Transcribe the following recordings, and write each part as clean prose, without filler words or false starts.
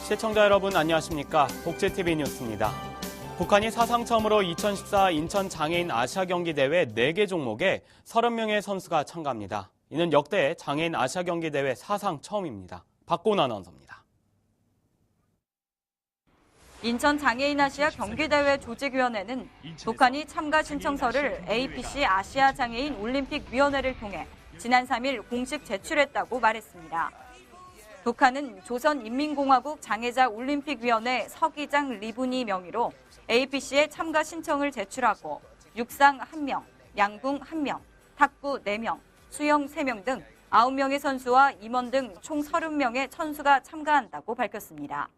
시청자 여러분 안녕하십니까? 복지TV 뉴스입니다. 북한이 사상 처음으로 2014 인천 장애인 아시아 경기 대회 4개 종목에 30명의 선수가 참가합니다. 이는 역대 장애인 아시아 경기 대회 사상 처음입니다. 박고은 아나운서입니다. 인천 장애인 아시아 경기대회 조직위원회는 북한이 참가 신청서를 APC 아시아 장애인 올림픽 위원회를 통해 지난 3일 공식 제출했다고 말했습니다. 북한은 조선인민공화국 장애자 올림픽위원회 서기장 리브니 명의로 APC에 참가 신청을 제출하고 육상 1명, 양궁 1명, 탁구 4명, 수영 3명 등 9명의 선수와 임원 등 총 30명의 선수가 참가한다고 밝혔습니다.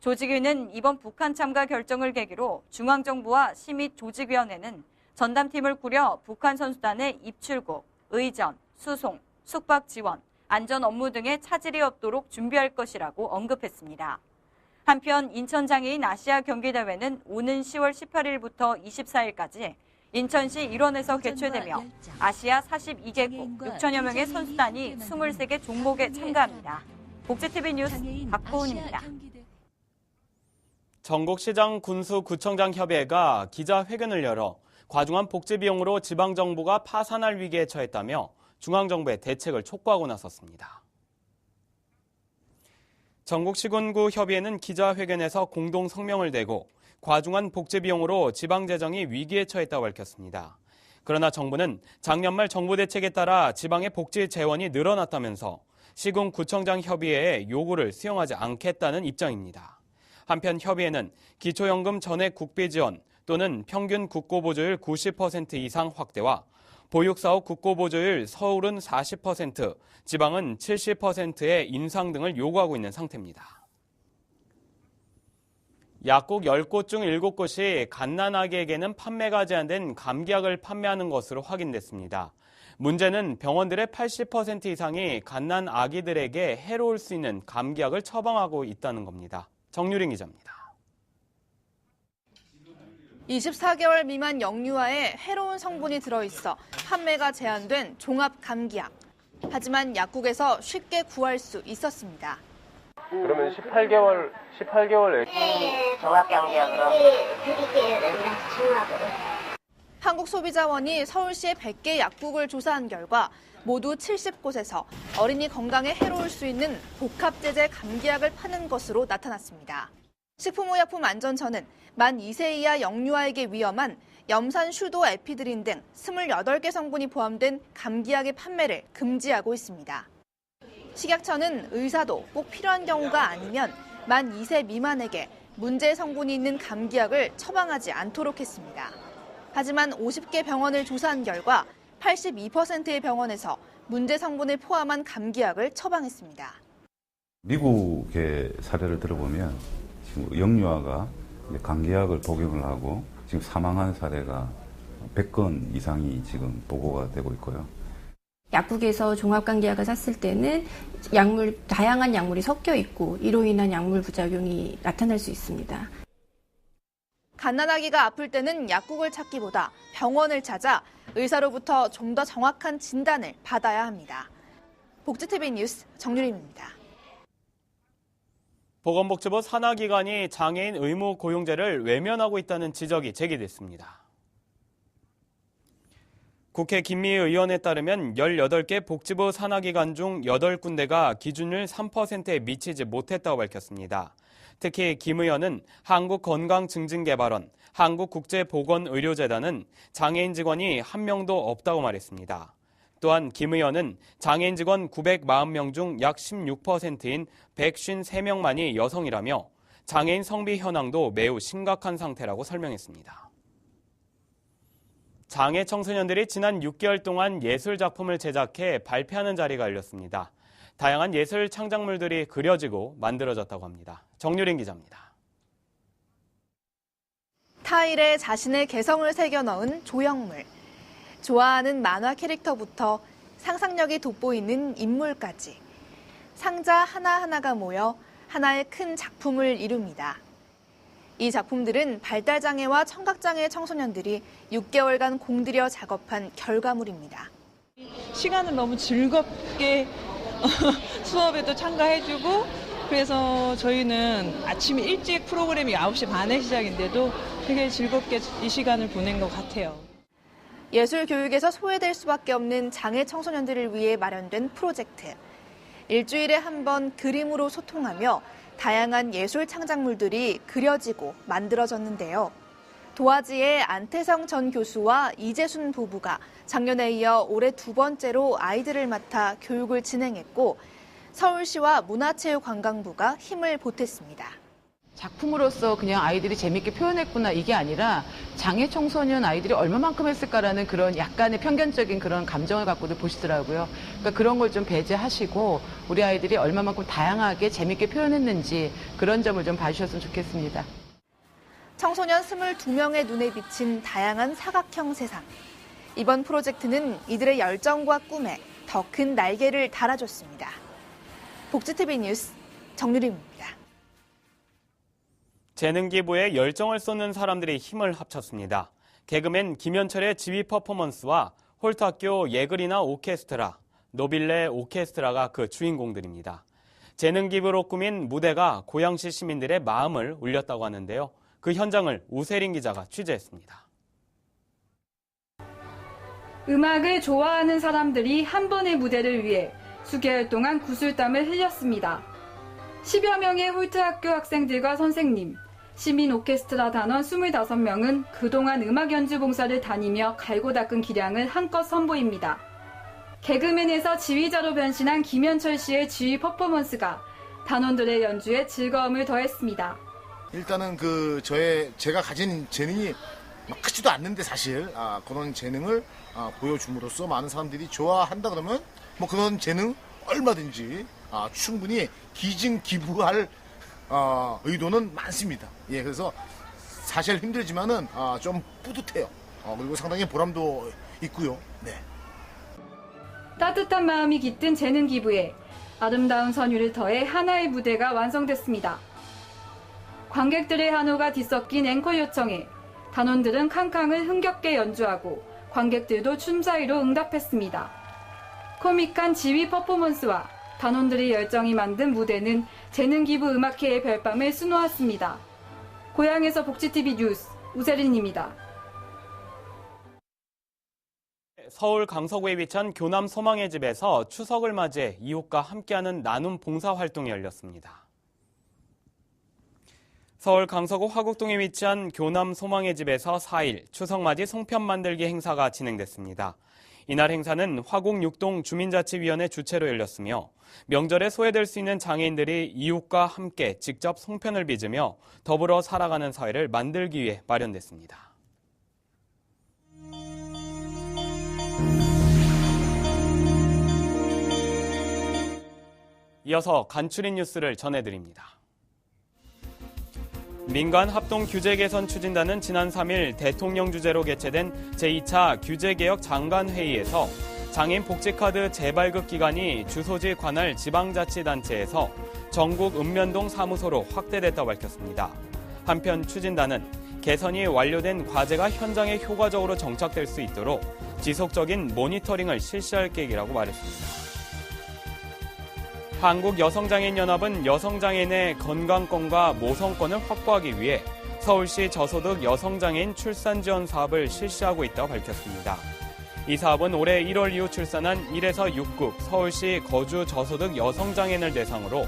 조직위는 이번 북한 참가 결정을 계기로 중앙정부와 시및 조직위원회는 전담팀을 꾸려 북한 선수단의 입출국, 의전, 수송, 숙박 지원, 안전 업무 등에 차질이 없도록 준비할 것이라고 언급했습니다. 한편 인천장애인 아시아 경기대회는 오는 10월 18일부터 24일까지 인천시 일원에서 개최되며 아시아 42개국 6천여 명의 선수단이 23개 종목에 참가합니다. 복지TV 뉴스 박고은입니다. 전국시장 군수구청장협의회가 기자회견을 열어 과중한 복지 비용으로 지방정부가 파산할 위기에 처했다며 중앙정부의 대책을 촉구하고 나섰습니다. 전국시군구협의회는 기자회견에서 공동 성명을 내고 과중한 복지 비용으로 지방재정이 위기에 처했다고 밝혔습니다. 그러나 정부는 작년 말 정부 대책에 따라 지방의 복지 재원이 늘어났다면서 시군구청장협의회의 요구를 수용하지 않겠다는 입장입니다. 한편 협의회는 기초연금 전액 국비 지원 또는 평균 국고보조율 90% 이상 확대와 보육사업 국고보조율 서울은 40%, 지방은 70%의 인상 등을 요구하고 있는 상태입니다. 약국 10곳 중 7곳이 갓난아기에게는 판매가 제한된 감기약을 판매하는 것으로 확인됐습니다. 문제는 병원들의 80% 이상이 갓난아기들에게 해로울 수 있는 감기약을 처방하고 있다는 겁니다. 정유린 기자입니다. 24개월 미만 영유아에 해로운 성분이 들어있어 판매가 제한된 종합 감기약. 하지만 약국에서 쉽게 구할 수 있었습니다. 그러면 18개월 애. 네, 종합 감기약으로 드릴게요. 한국소비자원이 서울시의 100개 약국을 조사한 결과 모두 70곳에서 어린이 건강에 해로울 수 있는 복합제제 감기약을 파는 것으로 나타났습니다. 식품의약품안전처는 만 2세 이하 영유아에게 위험한 염산슈도 에피드린 등 28개 성분이 포함된 감기약의 판매를 금지하고 있습니다. 식약처는 의사도 꼭 필요한 경우가 아니면 만 2세 미만에게 문제 성분이 있는 감기약을 처방하지 않도록 했습니다. 하지만 50개 병원을 조사한 결과 82%의 병원에서 문제 성분을 포함한 감기약을 처방했습니다. 미국의 사례를 들어보면 지금 영유아가 감기약을 복용을 하고 지금 사망한 사례가 100건 이상이 지금 보고가 되고 있고요. 약국에서 종합감기약을 샀을 때는 다양한 약물이 섞여 있고 이로 인한 약물 부작용이 나타날 수 있습니다. 갓난아기가 아플 때는 약국을 찾기보다 병원을 찾아 의사로부터 좀 더 정확한 진단을 받아야 합니다. 복지TV 뉴스 정유림입니다. 보건복지부 산하기관이 장애인 의무 고용제를 외면하고 있다는 지적이 제기됐습니다. 국회 김미애 의원에 따르면 18개 복지부 산하기관 중 8군데가 기준율 3%에 미치지 못했다고 밝혔습니다. 특히 김 의원은 한국건강증진개발원, 한국국제보건의료재단은 장애인 직원이 한 명도 없다고 말했습니다. 또한 김 의원은 장애인 직원 940명 중 약 16%인 153명만이 여성이라며 장애인 성비 현황도 매우 심각한 상태라고 설명했습니다. 장애 청소년들이 지난 6개월 동안 예술 작품을 제작해 발표하는 자리가 열렸습니다. 다양한 예술 창작물들이 그려지고 만들어졌다고 합니다. 정유린 기자입니다. 타일에 자신의 개성을 새겨넣은 조형물. 좋아하는 만화 캐릭터부터 상상력이 돋보이는 인물까지. 상자 하나하나가 모여 하나의 큰 작품을 이룹니다. 이 작품들은 발달장애와 청각장애 청소년들이 6개월간 공들여 작업한 결과물입니다. 시간을 너무 즐겁게 수업에도 참가해주고 그래서 저희는 아침 일찍 프로그램이 9시 반에 시작인데도 되게 즐겁게 이 시간을 보낸 것 같아요. 예술 교육에서 소외될 수밖에 없는 장애 청소년들을 위해 마련된 프로젝트. 일주일에 한 번 그림으로 소통하며 다양한 예술 창작물들이 그려지고 만들어졌는데요. 도화지의 안태성 전 교수와 이재순 부부가 작년에 이어 올해 2번째로 아이들을 맡아 교육을 진행했고 서울시와 문화체육관광부가 힘을 보탰습니다. 작품으로서 그냥 아이들이 재밌게 표현했구나 이게 아니라 장애 청소년 아이들이 얼마만큼 했을까라는 그런 약간의 편견적인 그런 감정을 갖고도 보시더라고요. 그러니까 그런 걸 좀 배제하시고 우리 아이들이 얼마만큼 다양하게 재밌게 표현했는지 그런 점을 좀 봐주셨으면 좋겠습니다. 청소년 22명의 눈에 비친 다양한 사각형 세상. 이번 프로젝트는 이들의 열정과 꿈에 더 큰 날개를 달아줬습니다. 복지TV 뉴스 정유림입니다. 재능 기부에 열정을 쏟는 사람들이 힘을 합쳤습니다. 개그맨 김현철의 지휘 퍼포먼스와 홀트학교 예그리나 오케스트라, 노빌레 오케스트라가 그 주인공들입니다. 재능 기부로 꾸민 무대가 고양시 시민들의 마음을 울렸다고 하는데요. 그 현장을 우세린 기자가 취재했습니다. 음악을 좋아하는 사람들이 한 번의 무대를 위해 수개월 동안 구슬땀을 흘렸습니다. 10여 명의 홀트학교 학생들과 선생님, 시민 오케스트라 단원 25명은 그동안 음악 연주 봉사를 다니며 갈고 닦은 기량을 한껏 선보입니다. 개그맨에서 지휘자로 변신한 김현철 씨의 지휘 퍼포먼스가 단원들의 연주에 즐거움을 더했습니다. 일단은 제가 가진 재능이 크지도 않는데 사실 그런 재능을 보여줌으로써 많은 사람들이 좋아한다 그러면 뭐 그런 재능 얼마든지 충분히 기증 기부할 의도는 많습니다. 예, 그래서 사실 힘들지만은 좀 뿌듯해요. 그리고 상당히 보람도 있고요. 네. 따뜻한 마음이 깃든 재능 기부에 아름다운 선율을 더해 하나의 무대가 완성됐습니다. 관객들의 한호가 뒤섞인 앵콜 요청에 단원들은 캉캉을 흥겹게 연주하고 관객들도 춤사위로 응답했습니다. 코믹한 지휘 퍼포먼스와 단원들의 열정이 만든 무대는 재능 기부 음악회의 별밤을 수놓았습니다. 고향에서 복지TV 뉴스 우세린입니다. 서울 강서구에 위치한 교남 소망의 집에서 추석을 맞이해 이웃과 함께하는 나눔 봉사활동이 열렸습니다. 서울 강서구 화곡동에 위치한 교남 소망의 집에서 4일 추석맞이 송편 만들기 행사가 진행됐습니다. 이날 행사는 화곡 6동 주민자치위원회 주최로 열렸으며 명절에 소외될 수 있는 장애인들이 이웃과 함께 직접 송편을 빚으며 더불어 살아가는 사회를 만들기 위해 마련됐습니다. 이어서 간추린 뉴스를 전해드립니다. 민간 합동 규제 개선 추진단은 지난 3일 대통령 주재로 개최된 제2차 규제개혁 장관회의에서 장애인 복지카드 재발급 기간이 주소지 관할 지방자치단체에서 전국 읍면동 사무소로 확대됐다고 밝혔습니다. 한편 추진단은 개선이 완료된 과제가 현장에 효과적으로 정착될 수 있도록 지속적인 모니터링을 실시할 계획이라고 말했습니다. 한국여성장애인연합은 여성장애인의 건강권과 모성권을 확보하기 위해 서울시 저소득 여성장애인 출산지원 사업을 실시하고 있다고 밝혔습니다. 이 사업은 올해 1월 이후 출산한 1에서 6급 서울시 거주 저소득 여성장애인을 대상으로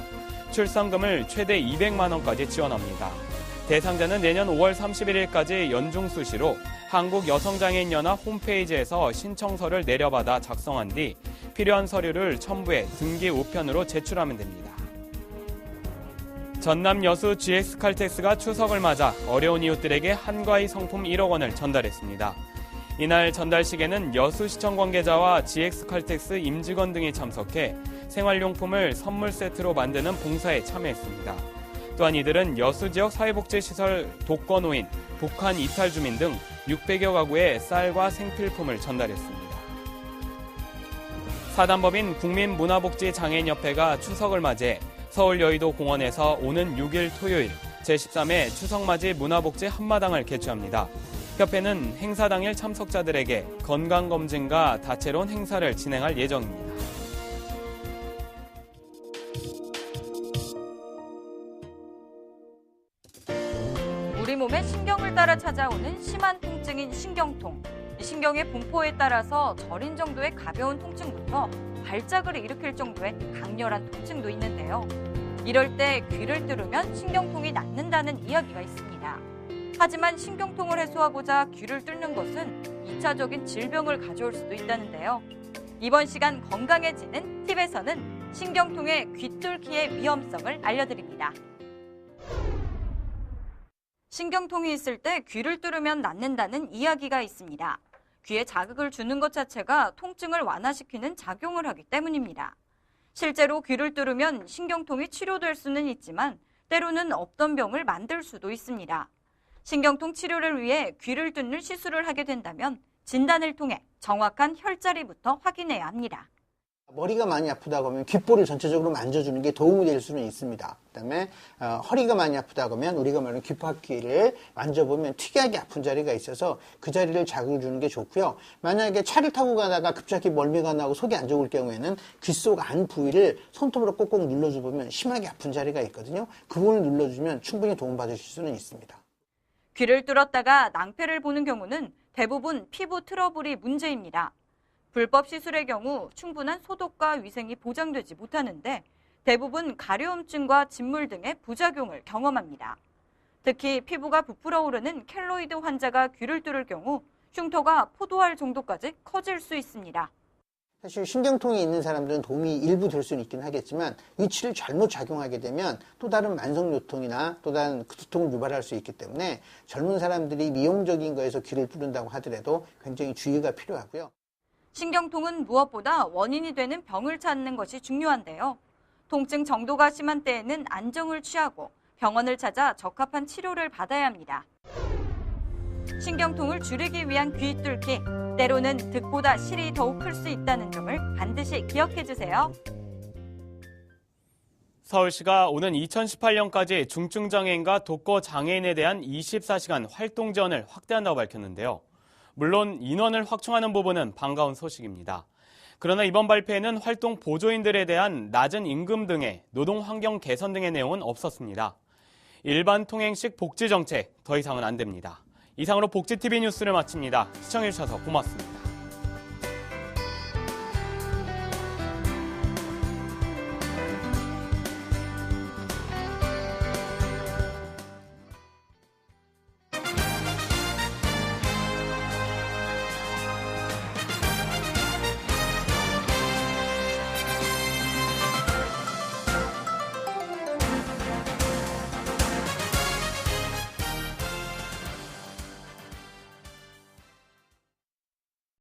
출산금을 최대 200만 원까지 지원합니다. 대상자는 내년 5월 31일까지 연중 수시로 한국여성장애인연합 홈페이지에서 신청서를 내려받아 작성한 뒤 필요한 서류를 첨부해 등기 우편으로 제출하면 됩니다. 전남 여수 GX칼텍스가 추석을 맞아 어려운 이웃들에게 한과의 성품 1억 원을 전달했습니다. 이날 전달식에는 여수시청 관계자와 GX칼텍스 임직원 등이 참석해 생활용품을 선물 세트로 만드는 봉사에 참여했습니다. 또한 이들은 여수 지역 사회복지시설 독거노인, 북한 이탈 주민 등 600여 가구에 쌀과 생필품을 전달했습니다. 사단법인 국민문화복지장애인협회가 추석을 맞이해 서울 여의도 공원에서 오는 6일 토요일 제13회 추석맞이 문화복지 한마당을 개최합니다. 협회는 행사 당일 참석자들에게 건강검진과 다채로운 행사를 진행할 예정입니다. 우리 몸의 신경을 따라 찾아오는 심한 통증인 신경통. 신경의 분포에 따라서 저린 정도의 가벼운 통증부터 발작을 일으킬 정도의 강렬한 통증도 있는데요. 이럴 때 귀를 뚫으면 신경통이 낫는다는 이야기가 있습니다. 하지만 신경통을 해소하고자 귀를 뚫는 것은 2차적인 질병을 가져올 수도 있다는데요. 이번 시간 건강해지는 팁에서는 신경통의 귀 뚫기의 위험성을 알려드립니다. 신경통이 있을 때 귀를 뚫으면 낫는다는 이야기가 있습니다. 귀에 자극을 주는 것 자체가 통증을 완화시키는 작용을 하기 때문입니다. 실제로 귀를 뚫으면 신경통이 치료될 수는 있지만 때로는 없던 병을 만들 수도 있습니다. 신경통 치료를 위해 귀를 뚫는 시술을 하게 된다면 진단을 통해 정확한 혈자리부터 확인해야 합니다. 머리가 많이 아프다고 하면 귓볼을 전체적으로 만져주는 게 도움이 될 수는 있습니다. 그다음에 허리가 많이 아프다고 하면 우리가 말하는 귓바퀴를 만져보면 특이하게 아픈 자리가 있어서 그 자리를 자극을 주는 게 좋고요. 만약에 차를 타고 가다가 급작히 멀미가 나고 속이 안 좋을 경우에는 귓속 안 부위를 손톱으로 꼭꼭 눌러주면 심하게 아픈 자리가 있거든요. 그 부분을 눌러주면 충분히 도움받으실 수는 있습니다. 귀를 뚫었다가 낭패를 보는 경우는 대부분 피부 트러블이 문제입니다. 불법 시술의 경우 충분한 소독과 위생이 보장되지 못하는데 대부분 가려움증과 진물 등의 부작용을 경험합니다. 특히 피부가 부풀어 오르는 켈로이드 환자가 귀를 뚫을 경우 흉터가 포도알 정도까지 커질 수 있습니다. 사실 신경통이 있는 사람들은 도움이 일부 될 수는 있긴 하겠지만 위치를 잘못 작용하게 되면 또 다른 만성요통이나 또 다른 두통을 유발할 수 있기 때문에 젊은 사람들이 미용적인 거에서 귀를 뚫는다고 하더라도 굉장히 주의가 필요하고요. 신경통은 무엇보다 원인이 되는 병을 찾는 것이 중요한데요. 통증 정도가 심한 때에는 안정을 취하고 병원을 찾아 적합한 치료를 받아야 합니다. 신경통을 줄이기 위한 귀 뚫기, 때로는 득보다 실이 더욱 클 수 있다는 점을 반드시 기억해 주세요. 서울시가 오는 2018년까지 중증장애인과 독거장애인에 대한 24시간 활동 지원을 확대한다고 밝혔는데요. 물론 인원을 확충하는 부분은 반가운 소식입니다. 그러나 이번 발표에는 활동 보조인들에 대한 낮은 임금 등의 노동 환경 개선 등의 내용은 없었습니다. 일반 통행식 복지 정책 더 이상은 안 됩니다. 이상으로 복지TV 뉴스를 마칩니다. 시청해주셔서 고맙습니다.